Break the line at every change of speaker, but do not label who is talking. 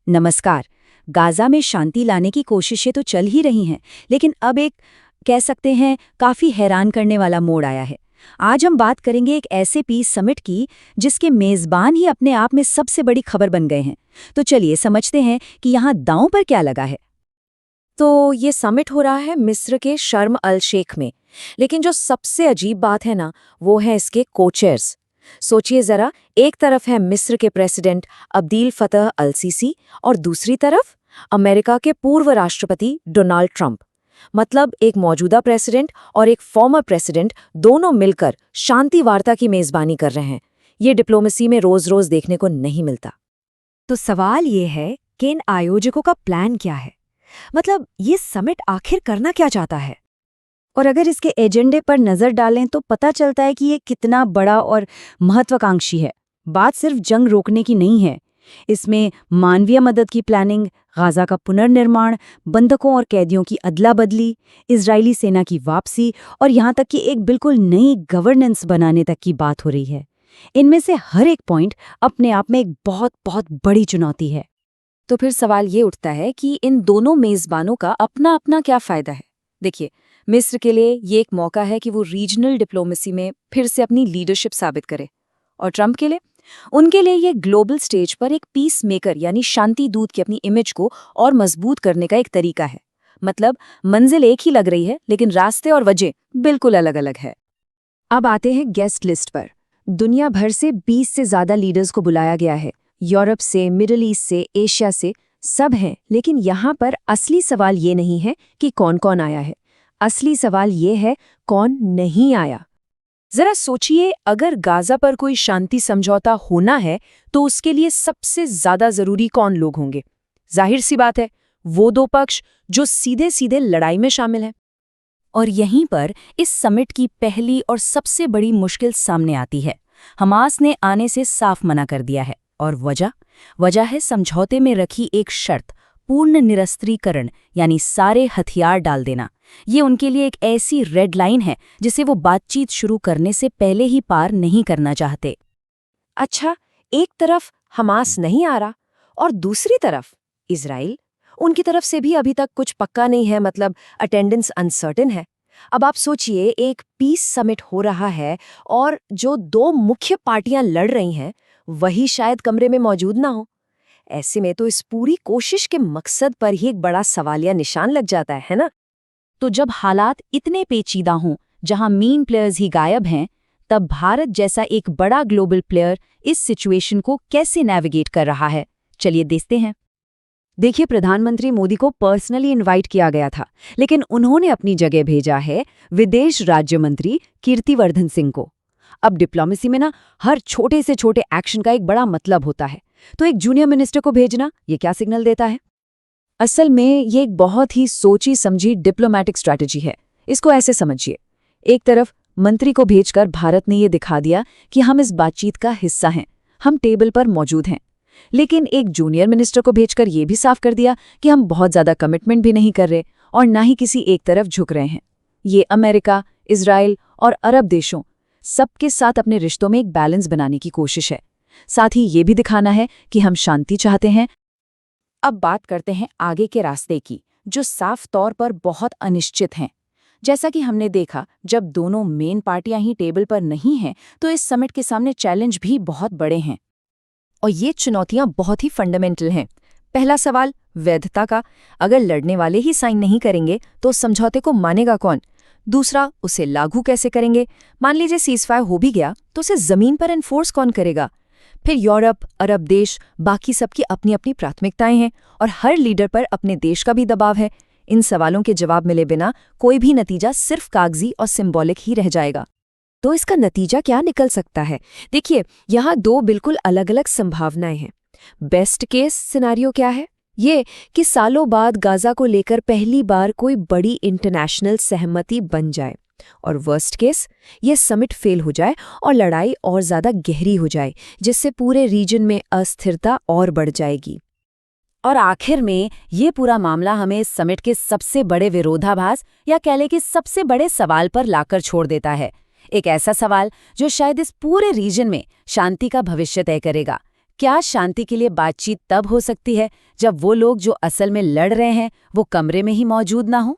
नमस्कार। गाजा में शांति लाने की कोशिशें तो चल ही रही हैं, लेकिन अब एक कह सकते हैं काफी हैरान करने वाला मोड़ आया है। आज हम बात करेंगे एक ऐसे पीस समिट की जिसके मेजबान ही अपने आप में सबसे बड़ी खबर बन गए हैं। तो चलिए समझते हैं कि यहाँ दांव पर क्या लगा है।
तो ये समिट हो रहा है मिस्र के शर्म अल शेख में। लेकिन जो सबसे अजीब बात है ना, वो है इसके कोचेयर्स। सोचिए जरा, एक तरफ है मिस्र के प्रेसिडेंट अब्दील फतह अल सीसी और दूसरी तरफ अमेरिका के पूर्व राष्ट्रपति डोनाल्ड ट्रंप। मतलब एक मौजूदा प्रेसिडेंट और एक फॉर्मर प्रेसिडेंट दोनों मिलकर शांति वार्ता की मेजबानी कर रहे हैं। ये डिप्लोमेसी में रोज-रोज देखने को नहीं मिलता।
तो सवाल ये है कि इन आयोजकों का प्लान क्या है? मतलब ये समिट आखिर करना क्या चाहता है?
और अगर इसके एजेंडे पर नजर डालें तो पता चलता है कि ये कितना बड़ा और महत्वाकांक्षी है। बात सिर्फ जंग रोकने की नहीं है। इसमें मानवीय मदद की प्लानिंग, गाजा का पुनर्निर्माण, बंधकों और कैदियों की अदला बदली, इजरायली सेना की वापसी और यहाँ तक कि एक बिल्कुल नई गवर्नेंस बनाने तक की बात हो रही है। इनमें से हर एक पॉइंट अपने आप में एक बहुत बहुत बड़ी चुनौती है।
तो फिर सवाल ये उठता है कि इन दोनों मेजबानों का अपना अपना क्या फायदा है। देखिए, मिस्र के लिए ये एक मौका है कि वो रीजनल डिप्लोमेसी में फिर से अपनी लीडरशिप साबित करे, और ट्रंप के लिए, उनके लिए ये ग्लोबल स्टेज पर एक पीस मेकर यानी शांति दूत की अपनी इमेज को और मजबूत करने का एक तरीका है। मतलब मंजिल एक ही लग रही है, लेकिन रास्ते और वजह बिल्कुल अलग अलग है।
अब आते हैं गेस्ट लिस्ट पर। दुनिया भर से 20 से ज्यादा लीडर्स को बुलाया गया है। यूरोप से, मिडिल ईस्ट से, एशिया से, सब हैं। लेकिन यहाँ पर असली सवाल ये नहीं है कि कौन कौन आया है। असली सवाल ये है कौन नहीं आया।
जरा सोचिए, अगर गाजा पर कोई शांति समझौता होना है तो उसके लिए सबसे ज्यादा जरूरी कौन लोग होंगे? जाहिर सी बात है, वो दो पक्ष जो सीधे सीधे लड़ाई में शामिल हैं।
और यहीं पर इस समिट की पहली और सबसे बड़ी मुश्किल सामने आती है। हमास ने आने से साफ मना कर दिया है, और वजह है समझौते में रखी एक शर्त, पूर्ण निरस्त्रीकरण यानी सारे हथियार डाल देना। ये उनके लिए एक ऐसी रेड लाइन है जिसे वो बातचीत शुरू करने से पहले ही पार नहीं करना चाहते।
अच्छा, एक तरफ हमास नहीं आ रहा और दूसरी तरफ इजराइल। उनकी तरफ से भी अभी तक कुछ पक्का नहीं है, मतलब अटेंडेंस अनसर्टेन है। अब आप सोचिए, एक पीस समिट हो रहा है और जो दो मुख्य पार्टियां लड़ रही हैं वही शायद कमरे में मौजूद ना हो। ऐसे में तो इस पूरी कोशिश के मकसद पर ही एक बड़ा सवालिया निशान लग जाता है ना?
तो जब हालात इतने पेचीदा हों, जहां मेन प्लेयर्स ही गायब हैं, तब भारत जैसा एक बड़ा ग्लोबल प्लेयर इस सिचुएशन को कैसे नेविगेट कर रहा है, चलिए देखते हैं।
देखिए, प्रधानमंत्री मोदी को पर्सनली इनवाइट किया गया था, लेकिन उन्होंने अपनी जगह भेजा है विदेश राज्य मंत्री कीर्तिवर्धन सिंह को। अब डिप्लोमेसी में ना हर छोटे से छोटे एक्शन का एक बड़ा मतलब होता है, तो एक जूनियर मिनिस्टर को भेजना ये क्या सिग्नल देता है? असल में ये एक बहुत ही सोची समझी डिप्लोमैटिक स्ट्रैटेजी है। इसको ऐसे समझिए, एक तरफ मंत्री को भेजकर भारत ने ये दिखा दिया कि हम इस बातचीत का हिस्सा हैं, हम टेबल पर मौजूद हैं। लेकिन एक जूनियर मिनिस्टर को भेजकर ये भी साफ कर दिया कि हम बहुत ज्यादा कमिटमेंट भी नहीं कर रहे और ना ही किसी एक तरफ झुक रहे हैं। ये अमेरिका, इजराइल और अरब देशों सबके साथ अपने रिश्तों में एक बैलेंस बनाने की कोशिश है। साथ ही ये भी दिखाना है कि हम शांति चाहते हैं।
अब बात करते हैं आगे के रास्ते की, जो साफ तौर पर बहुत अनिश्चित हैं। जैसा कि हमने देखा, जब दोनों मेन पार्टियां ही टेबल पर नहीं हैं तो इस समिट के सामने चैलेंज भी बहुत बड़े हैं, और ये चुनौतियां बहुत ही फंडामेंटल हैं। पहला सवाल वैधता का। अगर लड़ने वाले ही साइन नहीं करेंगे तो समझौते को मानेगा कौन? दूसरा, उसे लागू कैसे करेंगे? मान लीजिए सीजफायर हो भी गया तो उसे जमीन पर एनफोर्स कौन करेगा? फिर यूरोप, अरब देश, बाकी सबकी अपनी अपनी प्राथमिकताएं हैं और हर लीडर पर अपने देश का भी दबाव है। इन सवालों के जवाब मिले बिना कोई भी नतीजा सिर्फ कागजी और सिंबॉलिक ही रह जाएगा।
तो इसका नतीजा क्या निकल सकता है? देखिए, यहाँ दो बिल्कुल अलग अलग संभावनाएं हैं। बेस्ट केस सिनेरियो क्या है? ये कि सालों बाद गाजा को लेकर पहली बार कोई बड़ी इंटरनेशनल सहमति बन जाए, और वर्स्ट केस, ये समिट फेल हो जाए और लड़ाई और ज्यादा गहरी हो जाए, जिससे पूरे रीजन में अस्थिरता और बढ़ जाएगी।
और आखिर में ये पूरा मामला हमें इस समिट के सबसे बड़े विरोधाभास या कह लें कि सबसे बड़े सवाल पर लाकर छोड़ देता है। एक ऐसा सवाल जो शायद इस पूरे रीजन में शांति का भविष्य तय करेगा।
क्या शांति के लिए बातचीत तब हो सकती है जब वो लोग जो असल में लड़ रहे हैं वो कमरे में ही मौजूद ना हो?